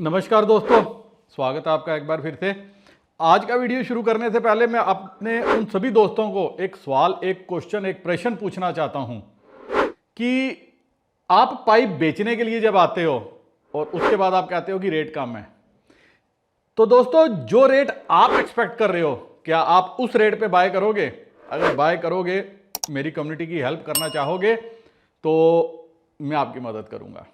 नमस्कार दोस्तों, स्वागत है आपका एक बार फिर से। आज का वीडियो शुरू करने से पहले मैं अपने उन सभी दोस्तों को एक सवाल, एक क्वेश्चन, एक प्रश्न पूछना चाहता हूं कि आप पाइप बेचने के लिए जब आते हो और उसके बाद आप कहते हो कि रेट कम है, तो दोस्तों जो रेट आप एक्सपेक्ट कर रहे हो क्या आप उस रेट पे बाय करोगे? अगर बाय करोगे, मेरी कम्युनिटी की हेल्प करना चाहोगे तो मैं आपकी मदद करूंगा।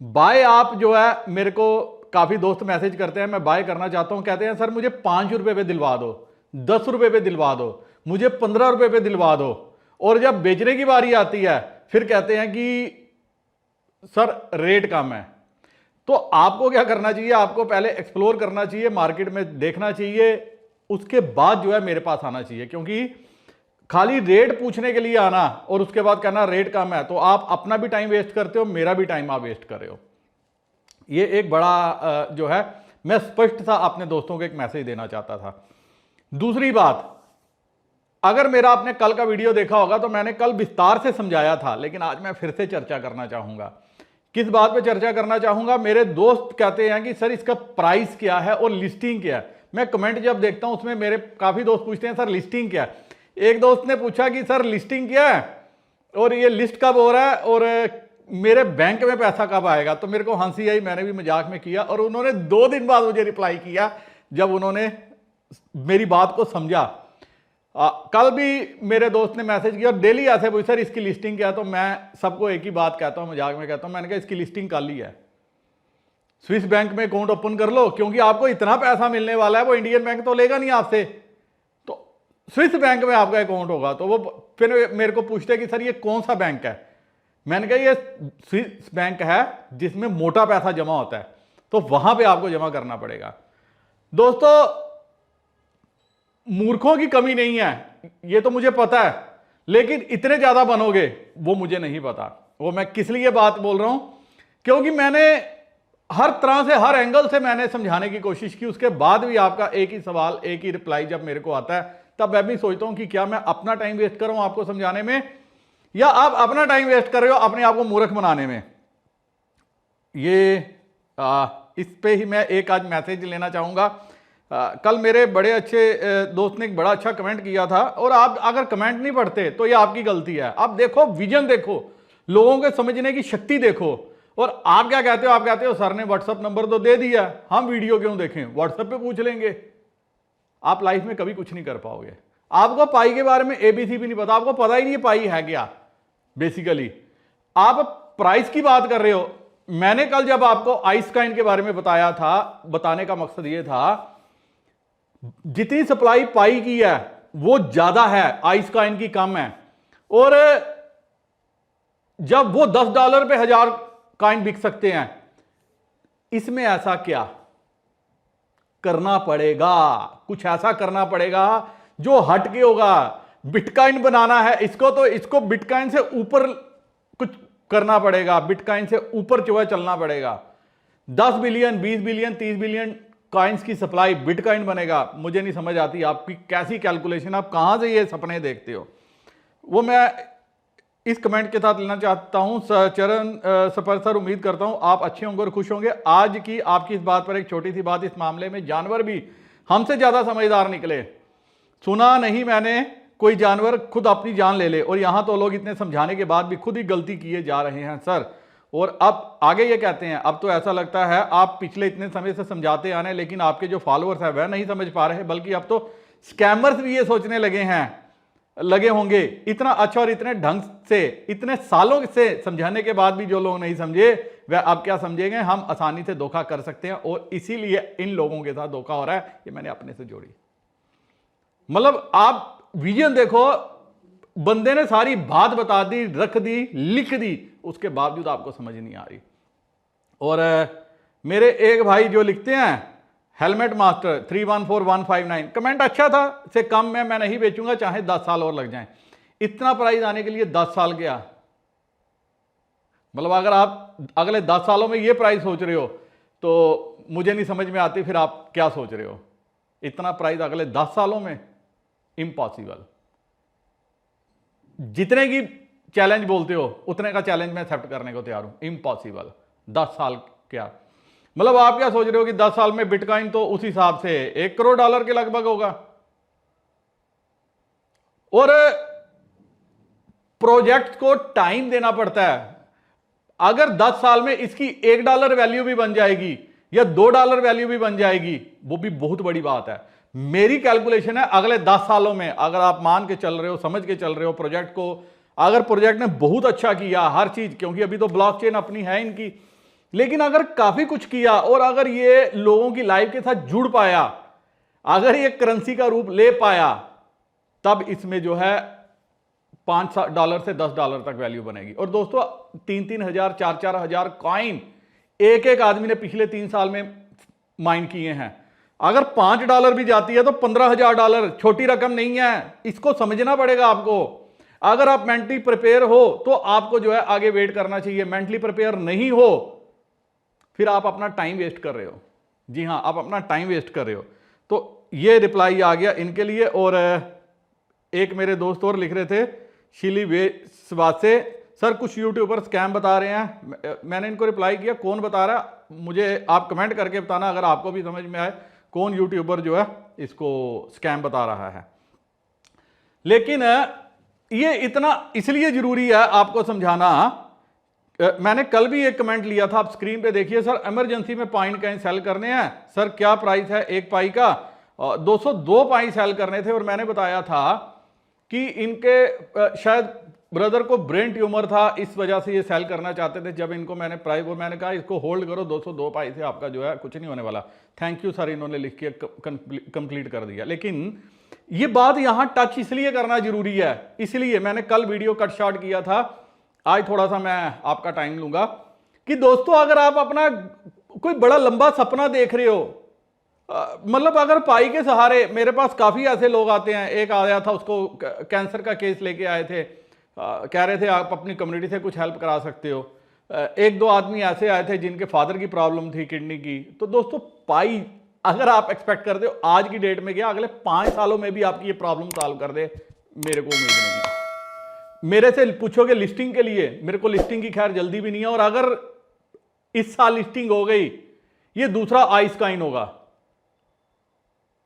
बाय आप जो है, मेरे को काफी दोस्त मैसेज करते हैं मैं बाय करना चाहता हूं, कहते हैं सर मुझे 5 रुपए पे दिलवा दो, 10 रुपए पे दिलवा दो, मुझे 15 रुपए पे दिलवा दो। और जब बेचने की बारी आती है फिर कहते हैं कि सर रेट कम है। तो आपको क्या करना चाहिए? आपको पहले एक्सप्लोर करना चाहिए, मार्केट में देखना चाहिए, उसके बाद जो है मेरे पास आना चाहिए। क्योंकि खाली रेट पूछने के लिए आना और उसके बाद कहना रेट कम है, तो आप अपना भी टाइम वेस्ट करते हो, मेरा भी टाइम आप वेस्ट कर रहे हो। ये एक बड़ा जो है, मैं स्पष्ट सा अपने दोस्तों को एक मैसेज देना चाहता था। दूसरी बात, अगर मेरा आपने कल का वीडियो देखा होगा तो मैंने कल विस्तार से समझाया था, लेकिन आज मैं फिर से चर्चा करना चाहूंगा। किस बात पे चर्चा करना चाहूंगा? मेरे दोस्त कहते हैं कि सर इसका प्राइस क्या है और लिस्टिंग क्या है। मैं कमेंट जब देखता हूं उसमें मेरे काफी दोस्त पूछते हैं सर लिस्टिंग क्या है। एक दोस्त ने पूछा कि सर लिस्टिंग क्या है और ये लिस्ट कब हो रहा है और मेरे बैंक में पैसा कब आएगा। तो मेरे को हंसी आई, मैंने भी मजाक में किया और उन्होंने 2 दिन बाद मुझे रिप्लाई किया जब उन्होंने मेरी बात को समझा। कल भी मेरे दोस्त ने मैसेज किया और डेली ऐसे पूछ सर इसकी लिस्टिंग क्या है। तो मैं सबको एक ही बात कहता हूं, मजाक में कहता हूं, मैंने कहा इसकी लिस्टिंग कल ही है। स्विस बैंक में अकाउंट ओपन कर लो, क्योंकि आपको इतना पैसा मिलने वाला है, वो इंडियन बैंक तो लेगा नहीं आपसे, तो स्विस बैंक में आपका अकाउंट होगा। तो वो फिर मेरे को पूछते हैं कि सर ये कौन सा बैंक है। मैंने कहा ये स्विस बैंक है जिसमें मोटा पैसा जमा होता है, तो वहां पे आपको जमा करना पड़ेगा। दोस्तों मूर्खों की कमी नहीं है, ये तो मुझे पता है, लेकिन इतने ज्यादा बनोगे वो मुझे नहीं पता। वो मैं किस लिए बात बोल रहा हूं, क्योंकि मैंने हर तरह से, हर एंगल से मैंने समझाने की कोशिश की, उसके बाद भी आपका एक ही सवाल, एक ही रिप्लाई जब मेरे को आता है, तब मैं भी सोचता हूं कि क्या मैं अपना टाइम वेस्ट कर रहा हूं आपको समझाने में, या आप अपना टाइम वेस्ट कर रहे हो अपने आप को मूर्ख बनाने में। ये इस पे ही मैं एक आज मैसेज लेना चाहूंगा। कल मेरे बड़े अच्छे दोस्त ने एक बड़ा अच्छा कमेंट किया था, और आप अगर कमेंट नहीं पढ़ते तो ये आपकी गलती है। आप देखो, विजन देखो, लोगों के समझने की शक्ति देखो। और आप क्या कहते हो? आप कहते हो सर ने व्हाट्सएप नंबर तो दे दिया, हम वीडियो क्यों देखें, व्हाट्सएप पे पूछ लेंगे। आप लाइफ में कभी कुछ नहीं कर पाओगे। आपको पाई के बारे में एबीसी भी नहीं पता, आपको पता ही नहीं पाई है क्या। बेसिकली आप प्राइस की बात कर रहे हो। मैंने कल जब आपको आइस कॉइन के बारे में बताया था, बताने का मकसद यह था जितनी सप्लाई पाई की है वो ज्यादा है, आइस कॉइन की कम है। और जब वो $10 पे 1000 कॉइन बिक सकते हैं, इसमें ऐसा क्या करना पड़ेगा? कुछ ऐसा करना पड़ेगा जो हटके होगा। बिटकॉइन बनाना है इसको, तो इसको बिटकॉइन से ऊपर कुछ करना पड़ेगा, बिटकॉइन से ऊपर जो है चलना पड़ेगा। 10 बिलियन, 20 बिलियन, 30 बिलियन कॉइन्स की सप्लाई बिटकॉइन बनेगा। मुझे नहीं समझ आती आपकी कैसी कैलकुलेशन, आप कहां से ये सपने देखते हो। वो मैं इस कमेंट के साथ लेना चाहता हूं। चरण सफर सर, उम्मीद करता हूं आप अच्छे होंगे और खुश होंगे। आज की आपकी इस बात पर एक छोटी सी बात, इस मामले में जानवर भी हमसे ज्यादा समझदार निकले। सुना नहीं मैंने कोई जानवर खुद अपनी जान ले ले, और यहां तो लोग इतने समझाने के बाद भी खुद ही गलती किए जा रहे हैं सर। और अब आगे ये कहते हैं, अब तो ऐसा लगता है आप पिछले इतने समय से समझाते आ रहे हैं, लेकिन आपके जो फॉलोअर्स हैं वह नहीं समझ पा रहे, बल्कि अब तो स्कैमर्स भी ये सोचने लगे होंगे। इतना अच्छा और इतने ढंग से, इतने सालों से समझाने के बाद भी जो लोग नहीं समझे वह अब क्या समझेंगे। हम आसानी से धोखा कर सकते हैं, और इसीलिए इन लोगों के साथ धोखा हो रहा है। ये मैंने अपने से जोड़ी। मतलब आप विजन देखो, बंदे ने सारी बात बता दी, रख दी, लिख दी, उसके बावजूद आपको समझ नहीं आ रही। और मेरे एक भाई जो लिखते हैं हेलमेट मास्टर 314159, कमेंट अच्छा था, से कम में मैं नहीं बेचूंगा चाहे 10 साल और लग जाएं। इतना प्राइस आने के लिए 10 साल क्या, मतलब अगर आप अगले 10 सालों में ये प्राइस सोच रहे हो तो मुझे नहीं समझ में आती फिर आप क्या सोच रहे हो। इतना प्राइस अगले 10 सालों में, इम्पॉसिबल। जितने की चैलेंज बोलते हो उतने का चैलेंज मैं एक्सेप्ट करने को तैयार हूं, इम्पॉसिबल। 10 साल क्या। मतलब आप क्या सोच रहे हो कि 10 साल में बिटकॉइन तो उस हिसाब से $1 करोड़ के लगभग होगा। और प्रोजेक्ट को टाइम देना पड़ता है। अगर 10 साल में इसकी $1 वैल्यू भी बन जाएगी या $2 वैल्यू भी बन जाएगी, वो भी बहुत बड़ी बात है। मेरी कैलकुलेशन है अगले 10 सालों में, अगर आप मान के चल रहे हो, समझ के चल रहे हो प्रोजेक्ट को, अगर प्रोजेक्ट ने बहुत अच्छा किया हर चीज, क्योंकि अभी तो ब्लॉकचेन अपनी है इनकी, लेकिन अगर काफी कुछ किया और अगर ये लोगों की लाइफ के साथ जुड़ पाया, अगर ये करेंसी का रूप ले पाया, तब इसमें जो है $5 से $10 तक वैल्यू बनेगी। और दोस्तों 3-3 हजार 4-4 हजार कॉइन एक एक आदमी ने पिछले 3 साल में माइन किए हैं। अगर $5 भी जाती है तो $15,000 छोटी रकम नहीं है, इसको समझना पड़ेगा आपको। अगर आप मेंटली प्रिपेयर हो तो आपको जो है आगे वेट करना चाहिए। मेंटली प्रिपेयर नहीं हो फिर आप अपना टाइम वेस्ट कर रहे हो। जी हां, आप अपना टाइम वेस्ट कर रहे हो। तो ये रिप्लाई आ गया इनके लिए। और एक मेरे दोस्त और लिख रहे थे शिली वेसवास से, सर कुछ यूट्यूबर स्कैम बता रहे हैं। मैंने इनको रिप्लाई किया, कौन बता रहा है मुझे आप कमेंट करके बताना, अगर आपको भी समझ में आए कौन यूट्यूबर जो है इसको स्कैम बता रहा है। लेकिन ये इतना इसलिए जरूरी है आपको समझाना। मैंने कल भी एक कमेंट लिया था, आप स्क्रीन पे देखिए, सर इमरजेंसी में पाइन कहीं सेल करने हैं, सर क्या प्राइस है एक पाई का। 202 पाई सेल करने थे और मैंने बताया था कि इनके शायद ब्रदर को ब्रेन ट्यूमर था, इस वजह से ये सेल करना चाहते थे। जब इनको मैंने प्राइस को मैंने कहा इसको होल्ड करो, 202 पाई से आपका जो है कुछ नहीं होने वाला, थैंक यू सर, इन्होंने लिख के कंप्लीट कर दिया। लेकिन ये बात यहां टच इसलिए करना जरूरी है, इसलिए मैंने कल वीडियो कट शॉर्ट किया था, आज थोड़ा सा मैं आपका टाइम लूंगा कि दोस्तों अगर आप अपना कोई बड़ा लंबा सपना देख रहे हो, मतलब अगर पाई के सहारे, मेरे पास काफी ऐसे लोग आते हैं, एक आया था उसको कैंसर का केस लेके आए थे, कह रहे थे आप अपनी कम्युनिटी से कुछ हेल्प करा सकते हो। एक दो आदमी ऐसे आए थे जिनके फादर की प्रॉब्लम थी किडनी की। तो दोस्तों पाई अगर आप एक्सपेक्ट करते हो आज की डेट में क्या अगले 5 सालों में भी आपकी ये प्रॉब्लम सॉल्व कर दे, मेरे को उम्मीद नहीं है। मेरे से पूछोगे लिस्टिंग के लिए, मेरे को लिस्टिंग की खैर जल्दी भी नहीं है, और अगर इस साल लिस्टिंग हो गई ये दूसरा आइस काइन होगा।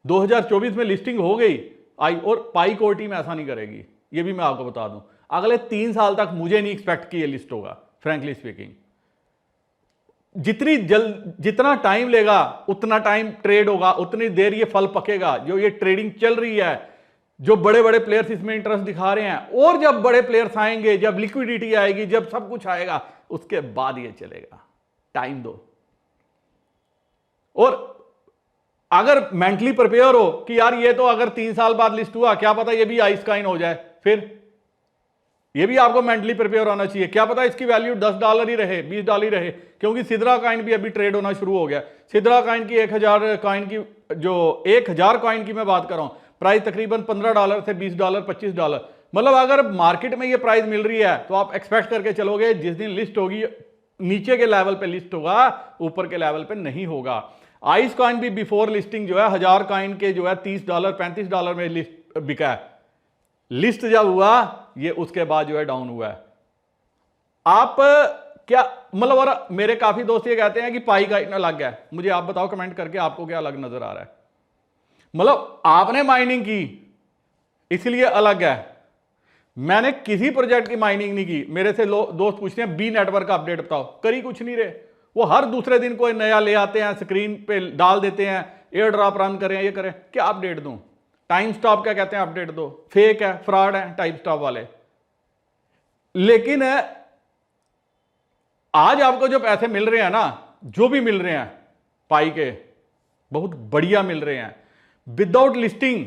2024 में लिस्टिंग हो गई आई, और पाई कोर टीम ऐसा नहीं करेगी, ये भी मैं आपको बता दूं। अगले 3 साल तक मुझे नहीं एक्सपेक्ट कि ये लिस्ट होगा, फ्रैंकली स्पीकिंग। जितना टाइम लेगा उतना टाइम ट्रेड होगा, उतनी देर ये फल पकेगा। जो ये ट्रेडिंग चल रही है, जो बड़े बड़े प्लेयर्स इसमें इंटरेस्ट दिखा रहे हैं, और जब बड़े प्लेयर्स आएंगे, जब लिक्विडिटी आएगी, जब सब कुछ आएगा, उसके बाद ये चलेगा। टाइम दो। और अगर मेंटली प्रिपेयर हो कि यार ये तो अगर 3 साल बाद लिस्ट हुआ, क्या पता ये भी आइस काइन हो जाए, फिर ये भी आपको मेंटली प्रिपेयर होना चाहिए। क्या पता इसकी वैल्यू $10 ही रहे, $20 ही रहे, क्योंकि सिद्रा कॉइन भी अभी ट्रेड होना शुरू हो गया। सिद्रा कॉइन की 1000 कॉइन की, जो 1000 कॉइन की मैं बात कर रहा हूं, प्राइस तकरीबन $15 से $20, $25। मतलब अगर मार्केट में ये प्राइस मिल रही है तो आप एक्सपेक्ट करके चलोगे जिस दिन लिस्ट होगी नीचे के लेवल पे लिस्ट होगा, ऊपर के लेवल पे नहीं होगा। आइस कॉइन भी बिफोर लिस्टिंग जो है 1000 कॉइन के जो है $30, $35 में लिस्ट बिका है। लिस्ट जब हुआ ये उसके बाद जो है डाउन हुआ है। आप क्या मतलब, और मेरे काफी दोस्त ये कहते हैं कि पाई का इतना अलग है। मुझे आप बताओ कमेंट करके आपको क्या अलग नजर आ रहा है। मतलब आपने माइनिंग की इसलिए अलग है, मैंने किसी प्रोजेक्ट की माइनिंग नहीं की। मेरे से दोस्त पूछते हैं बी नेटवर्क का अपडेट बताओ, करी कुछ नहीं रहे। वो हर दूसरे दिन कोई नया ले आते हैं, स्क्रीन पे डाल देते हैं, एयर ड्रॉप रन करें, ये करें, क्या अपडेट दूं? टाइम स्टॉप क्या कहते हैं अपडेट दो, फेक है, फ्रॉड है टाइम स्टॉप वाले। लेकिन आज आपको जो पैसे मिल रहे हैं ना, जो भी मिल रहे हैं पाई के, बहुत बढ़िया मिल रहे हैं विदाउट लिस्टिंग।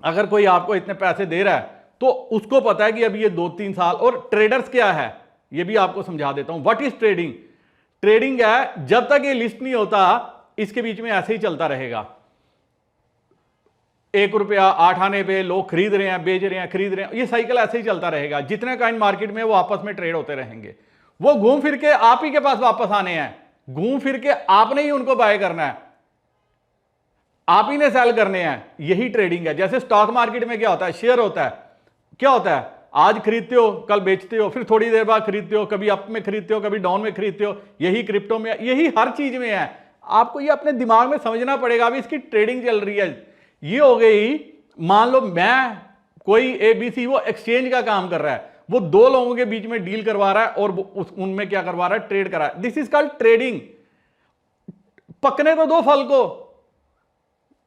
अगर कोई आपको इतने पैसे दे रहा है तो उसको पता है कि अभी ये 2-3 साल। और ट्रेडर्स क्या है ये भी आपको समझा देता हूं। What is trading? ट्रेडिंग है जब तक ये लिस्ट नहीं होता इसके बीच में ऐसे ही चलता रहेगा। ₹1 8 आने पे लोग खरीद रहे हैं, बेच रहे हैं, खरीद रहे हैं, ये साइकिल ऐसे ही चलता रहेगा। जितने कॉइन मार्केट में वो आपस में ट्रेड होते रहेंगे, वो घूम फिर के आप ही के पास वापस आने हैं। घूम फिर के आपने ही उनको बाय करना है, आप ही ने सेल करने हैं। यही ट्रेडिंग है। जैसे स्टॉक मार्केट में क्या होता है, शेयर होता है, क्या होता है, आज खरीदते हो कल बेचते हो, फिर थोड़ी देर बाद खरीदते हो, कभी अप में खरीदते हो कभी डाउन में खरीदते हो। यही क्रिप्टो में, यही हर चीज में है। आपको ये अपने दिमाग में समझना पड़ेगा। अभी इसकी ट्रेडिंग चल रही है। ये हो गई, मान लो मैं कोई ABC, वो एक्सचेंज का काम कर रहा है, वो दो लोगों के बीच में डील करवा रहा है और उनमें क्या करवा रहा है, ट्रेड करा रहा है। This is called trading. पकने तो दो फल को।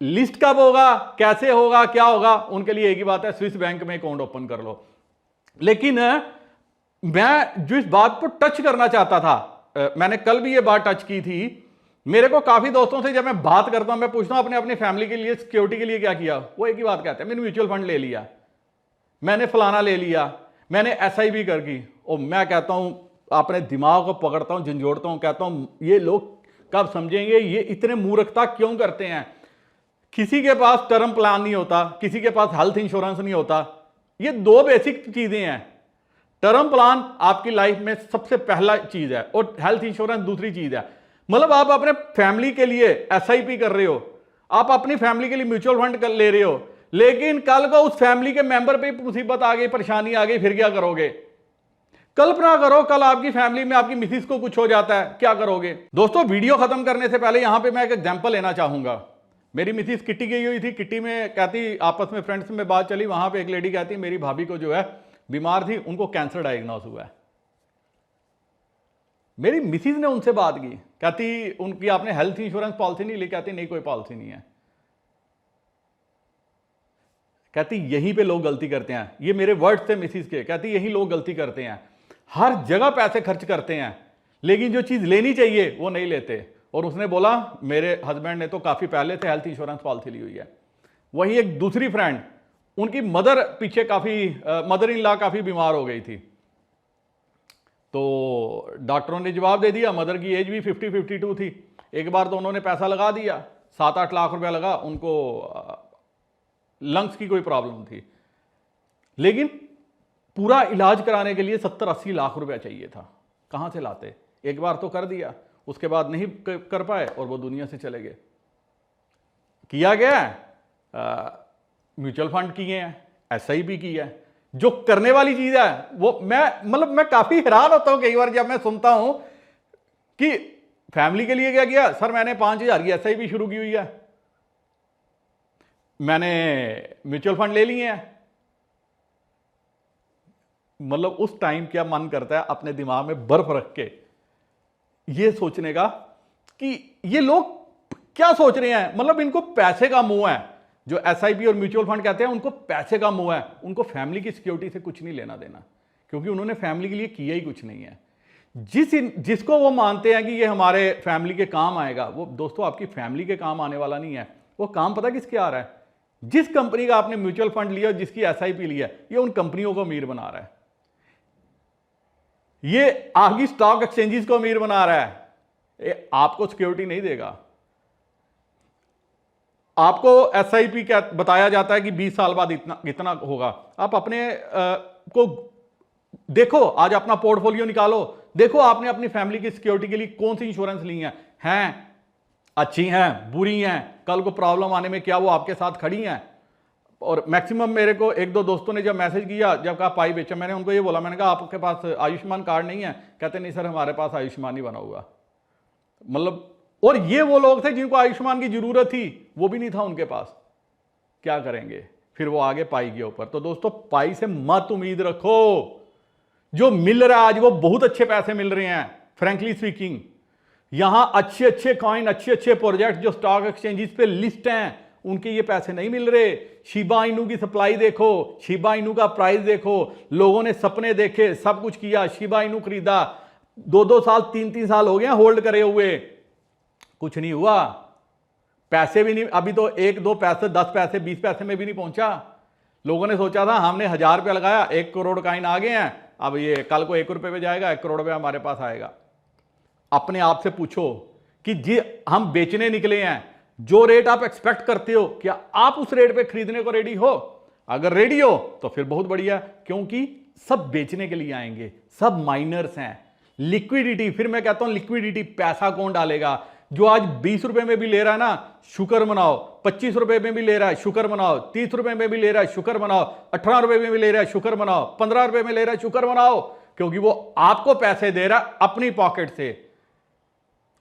लिस्ट कब होगा, कैसे होगा, क्या होगा, उनके लिए एक ही बात है, स्विस बैंक में अकाउंट ओपन कर लो। लेकिन मैं जो इस बात को टच करना चाहता था, मैंने कल भी ये बात टच की थी। मेरे को काफी दोस्तों से जब मैं बात करता हूं, मैं पूछता हूं अपने अपनी फैमिली के लिए, सिक्योरिटी के लिए क्या किया, वो एक ही बात कहते हैं, मैंने म्यूचुअल फंड ले लिया, मैंने फलाना ले लिया, मैंने SIP कर की। और मैं कहता हूं, अपने दिमाग को पकड़ता हूं, झंझोड़ता हूं, कहता हूं ये लोग कब समझेंगे ये इतने मूर्खता क्यों करते हैं। किसी के पास टर्म प्लान नहीं होता, किसी के पास हेल्थ इंश्योरेंस नहीं होता। ये दो बेसिक चीजें हैं। टर्म प्लान आपकी लाइफ में सबसे पहला चीज है और हेल्थ इंश्योरेंस दूसरी चीज है। मतलब आप अपने फैमिली के लिए SIP कर रहे हो, आप अपनी फैमिली के लिए म्यूचुअल फंड ले रहे हो, लेकिन कल को उस फैमिली के मेंबर पे मुसीबत आ गई, परेशानी आ गई, फिर क्या करोगे। कल्पना करो कल आपकी फैमिली में आपकी मिसिस को कुछ हो जाता है, क्या करोगे। दोस्तों, वीडियो खत्म करने से पहले यहां पे मैं एक एग्जांपल लेना चाहूंगा। मेरी मिसिस किट्टी गई हुई थी, किट्टी में कहती, आपस में फ्रेंड्स में बात चली, वहां पे एक लेडी कहती मेरी भाभी को जो है बीमार थी, उनको कैंसर डायग्नोस हुआ है। मेरी मिसिस ने उनसे बात की, कहती उनकी आपने हेल्थ इंश्योरेंस पॉलिसी नहीं ली, कहती नहीं कोई पॉलिसी नहीं है। कहती यहीं पे लोग गलती करते हैं, ये मेरे वर्ड्स थे मिसिस के, कहती यहीं लोग गलती करते हैं, हर जगह पैसे खर्च करते हैं लेकिन जो चीज लेनी चाहिए वो नहीं लेते। और उसने बोला मेरे हस्बैंड ने तो काफी पहले से हेल्थ इंश्योरेंस पॉलिसी ली हुई है। वही एक दूसरी फ्रेंड, उनकी मदर पीछे काफी मदर इन लॉ काफी बीमार हो गई थी, तो डॉक्टरों ने जवाब दे दिया, मदर की एज भी 50-52 थी। एक बार तो उन्होंने पैसा लगा दिया, 7-8 लाख रुपया लगा, उनको लंग्स की कोई प्रॉब्लम थी, लेकिन पूरा इलाज कराने के लिए 70-80 लाख रुपया चाहिए था। कहां से लाते। एक बार तो कर दिया, उसके बाद नहीं कर पाए और वो दुनिया से चले गए। किया गया म्यूचुअल फंड किए हैं, SIP की है। जो करने वाली चीज है वो मैं काफी हैरान होता हूं कई बार जब मैं सुनता हूं कि फैमिली के लिए क्या किया। सर मैंने 5,000 की SIP शुरू की हुई है, मैंने म्यूचुअल फंड ले लिए हैं। मतलब उस टाइम क्या मन करता है अपने दिमाग में बर्फ रख के ये सोचने का कि ये लोग क्या सोच रहे हैं। मतलब इनको पैसे का मोह है। जो SIP और म्यूचुअल फंड कहते हैं उनको पैसे का मोह है, उनको फैमिली की सिक्योरिटी से कुछ नहीं लेना देना, क्योंकि उन्होंने फैमिली के लिए किया ही कुछ नहीं है। जिसको वो मानते हैं कि ये हमारे फैमिली के काम आएगा, वो दोस्तों आपकी फैमिली के काम आने वाला नहीं है। वो काम पता किसके आ रहा है, जिस कंपनी का आपने म्यूचुअल फंड लिया, जिसकी SIP लिया, ये उन कंपनियों को अमीर बना रहा है, ये आगे स्टॉक एक्सचेंजेस को अमीर बना रहा है। ये आपको सिक्योरिटी नहीं देगा। आपको SIP क्या बताया जाता है कि 20 साल बाद इतना होगा। आप अपने को देखो, आज अपना पोर्टफोलियो निकालो, देखो आपने अपनी फैमिली की सिक्योरिटी के लिए कौन सी इंश्योरेंस ली हैं अच्छी हैं, बुरी हैं, कल को प्रॉब्लम आने में क्या वो आपके साथ खड़ी हैं। और मैक्सिमम मेरे को 1-2 दोस्तों ने जब मैसेज किया, जब कहा पाई बेचा, मैंने उनको ये बोला, मैंने कहा आपके पास आयुष्मान कार्ड नहीं है। कहते नहीं सर हमारे पास आयुष्मान ही बना हुआ। मतलब, और ये वो लोग थे जिनको आयुष्मान की जरूरत थी, वो भी नहीं था उनके पास। क्या करेंगे फिर वो आगे पाई के ऊपर। तो दोस्तों पाई से मत उम्मीद रखो। जो मिल रहा है आज वो बहुत अच्छे पैसे मिल रहे हैं। फ्रैंकली स्पीकिंग, यहां अच्छे अच्छे कॉइन, अच्छे अच्छे प्रोजेक्ट जो स्टॉक एक्सचेंजेस पे लिस्ट हैं, उनके ये पैसे नहीं मिल रहे। शिबा इनू की सप्लाई देखो, शिबा इनू का प्राइस देखो, लोगों ने सपने देखे, सब कुछ किया, शिबा इनू खरीदा, 2-2 साल 3-3 साल हो गए होल्ड करे हुए, कुछ नहीं हुआ, पैसे भी नहीं। अभी तो 1-2 पैसे, 10 पैसे, 20 पैसे में भी नहीं पहुंचा। लोगों ने सोचा था हमने 1000 रुपया लगाया, 1 करोड़ कॉइन आ गए हैं, अब ये कल को 1 रुपये पे जाएगा, 1 करोड़ रुपया हमारे पास आएगा। अपने आप से पूछो कि जी हम बेचने निकले हैं, जो रेट आप एक्सपेक्ट करते हो क्या आप उस रेट पे खरीदने को रेडी हो? अगर रेडी हो तो फिर बहुत बढ़िया, क्योंकि सब बेचने के लिए आएंगे, सब माइनर्स हैं। लिक्विडिटी, फिर मैं कहता हूं लिक्विडिटी, पैसा कौन डालेगा? जो आज 20 रुपए में भी ले रहा है ना, शुक्र मनाओ, 25 रुपए में भी ले रहा है, शुक्र मनाओ, 30 रुपए में भी ले रहा है, शुक्र मनाओ, 18 रुपए में भी ले रहा है, शुक्र मनाओ, 15 रुपए में ले रहा है, शुक्र मनाओ, क्योंकि वो आपको पैसे दे रहा है अपनी पॉकेट से।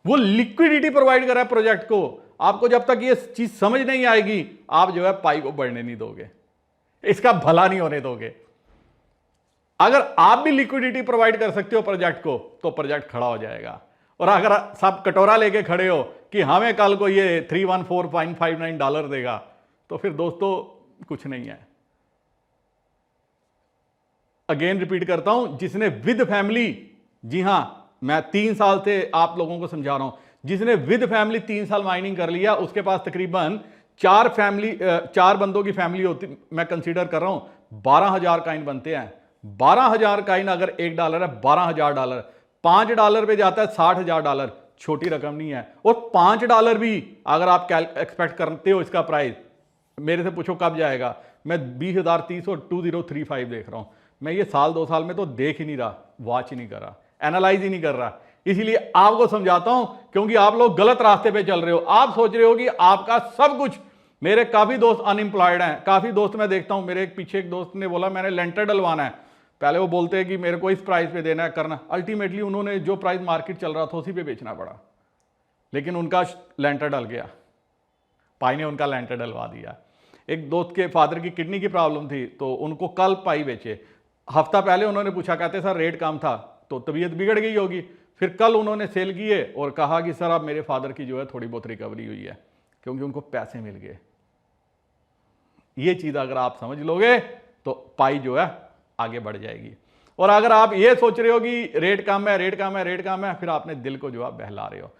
वो लिक्विडिटी प्रोवाइड कर रहा है प्रोजेक्ट को। आपको जब तक ये चीज समझ नहीं आएगी, आप जो है पाई को बढ़ने नहीं दोगे, इसका भला नहीं होने दोगे। अगर आप भी लिक्विडिटी प्रोवाइड कर सकते हो प्रोजेक्ट को, तो प्रोजेक्ट खड़ा हो जाएगा। और अगर सब कटोरा लेके खड़े हो कि हमें कल को ये $314.59 देगा, तो फिर दोस्तों कुछ नहीं है। अगेन रिपीट करता हूं, जिसने विद फैमिली, जी हां मैं 3 साल से आप लोगों को समझा रहा हूं, जिसने विद फैमिली 3 साल माइनिंग कर लिया, उसके पास तकरीबन 4 बंदों की फैमिली होती, मैं कंसीडर कर रहा हूं 12,000 कॉइन बनते हैं। 12,000 कॉइन अगर $1 है, $12,000, $5 पे जाता है $60,000, छोटी रकम नहीं है। और $5 भी अगर आप एक्सपेक्ट करते हो इसका प्राइस, मेरे से पूछो कब जाएगा, मैं 20,030 और 2035 देख रहा हूं। मैं ये साल 2 साल में तो देख ही नहीं रहा, वॉच ही नहीं कर रहा, एनालाइज ही नहीं कर रहा। इसीलिए आपको समझाता हूं, क्योंकि आप लोग गलत रास्ते पे चल रहे हो। आप सोच रहे हो कि आपका सब कुछ, मेरे काफी दोस्त अनएम्प्लॉयड हैं, काफी दोस्त मैं देखता हूं, मेरे पीछे एक दोस्त ने बोला मैंने लेंटर डलवाना है, पहले वो बोलते हैं कि मेरे को इस प्राइस पे देना है, करना, अल्टीमेटली उन्होंने जो प्राइस मार्केट चल रहा था उसी पे बेचना पड़ा, लेकिन उनका लेंटर डल गया, पाई ने उनका लेंटर डलवा दिया। एक दोस्त के फादर की किडनी की प्रॉब्लम थी, तो उनको कल पाई बेचे। हफ्ता पहले उन्होंने पूछा, कहते सर रेट कम था, तो तबीयत बिगड़ गई होगी। फिर कल उन्होंने सेल किए और कहा कि सर अब मेरे फादर की जो है थोड़ी बहुत रिकवरी हुई है, क्योंकि उनको पैसे मिल गए। ये चीज अगर आप समझ लोगे तो पाई जो है आगे बढ़ जाएगी। और अगर आप ये सोच रहे हो कि रेट कम है, रेट कम है, रेट कम है, फिर आपने दिल को जो आप बहला रहे हो।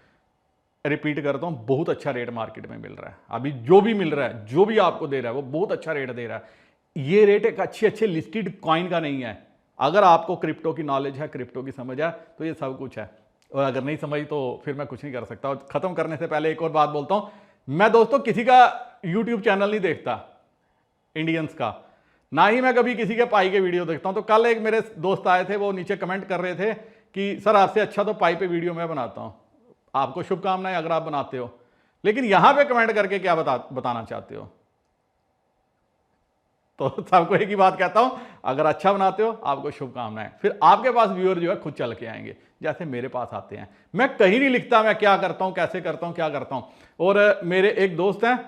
रिपीट करता हूं, बहुत अच्छा रेट मार्केट में मिल रहा है। अभी जो भी मिल रहा है, जो भी आपको दे रहा है, वो बहुत अच्छा रेट दे रहा है। ये रेट एक अच्छे लिस्टेड कॉइन का नहीं है। अगर आपको क्रिप्टो की नॉलेज है, क्रिप्टो की समझ है, तो ये सब कुछ है। और अगर नहीं समझ तो फिर मैं कुछ नहीं कर सकता। और खत्म करने से पहले एक और बात बोलता हूं, मैं दोस्तों किसी का यूट्यूब चैनल नहीं देखता इंडियंस का, ना ही मैं कभी किसी के पाई के वीडियो देखता हूं। तो कल एक मेरे दोस्त आए थे, वो नीचे कमेंट कर रहे थे कि सर आपसे अच्छा तो पाई पे वीडियो मैं बनाता हूं, आपको शुभकामनाएं अगर आप बनाते हो, लेकिन यहां पे कमेंट करके क्या बताना चाहते हो। तो सबको एक ही बात कहता हूं, अगर अच्छा बनाते हो आपको शुभकामनाएं। फिर आपके पास व्यूअर जो है खुद चल के आएंगे, जैसे मेरे पास आते हैं। मैं कहीं नहीं लिखता मैं क्या करता हूं, कैसे करता हूं, क्या करता हूं। और मेरे एक दोस्त हैं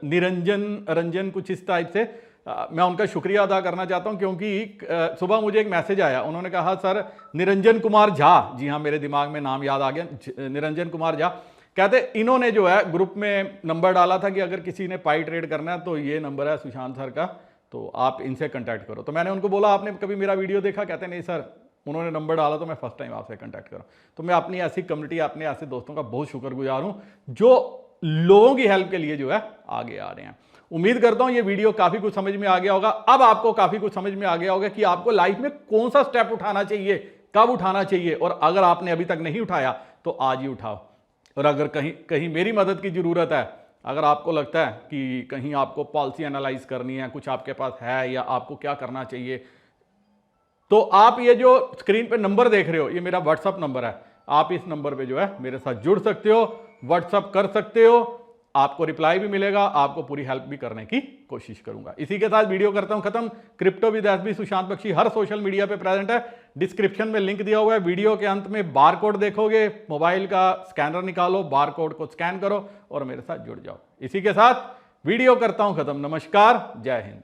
निरंजन कुछ इस टाइप से, मैं उनका शुक्रिया अदा करना चाहता हूं, क्योंकि सुबह मुझे एक मैसेज आया, उन्होंने कहा सर निरंजन कुमार झा, जी हाँ मेरे दिमाग में नाम याद आ गया, निरंजन कुमार झा, कहते इन्होंने जो है ग्रुप में नंबर डाला था कि अगर किसी ने पाई ट्रेड करना है तो ये नंबर है सुशांत सर का, तो आप इनसे कांटेक्ट करो। तो मैंने उनको बोला आपने कभी मेरा वीडियो देखा, कहते नहीं सर, उन्होंने नंबर डाला तो मैं फर्स्ट टाइम आपसे कांटेक्ट करूं। तो मैं अपनी ऐसी कम्युनिटी, अपने ऐसे दोस्तों का बहुत शुक्रगुजार हूं जो लोगों की हेल्प के लिए जो है आगे आ रहे हैं। उम्मीद करता हूं ये वीडियो काफी कुछ समझ में आ गया होगा। अब आपको काफी कुछ समझ में आ गया होगा कि आपको लाइफ में कौन सा स्टेप उठाना चाहिए, कब उठाना चाहिए, और अगर आपने अभी तक नहीं उठाया तो आज ही उठाओ। और अगर कहीं मेरी मदद की जरूरत है, अगर आपको लगता है कि कहीं आपको पॉलिसी एनालाइज करनी है, कुछ आपके पास है या आपको क्या करना चाहिए, तो आप ये जो स्क्रीन पे नंबर देख रहे हो, ये मेरा व्हाट्सअप नंबर है। आप इस नंबर पे जो है मेरे साथ जुड़ सकते हो, व्हाट्सअप कर सकते हो, आपको रिप्लाई भी मिलेगा, आपको पूरी हेल्प भी करने की कोशिश करूंगा। इसी के साथ वीडियो करता हूं खत्म। Crypto with SB Sushant Bakshi हर सोशल मीडिया पे प्रेजेंट है, डिस्क्रिप्शन में लिंक दिया हुआ है। वीडियो के अंत में बार कोड देखोगे, मोबाइल का स्कैनर निकालो, बार कोड को स्कैन करो और मेरे साथ जुड़ जाओ। इसी के साथ वीडियो करता हूं खत्म। नमस्कार, जय हिंद।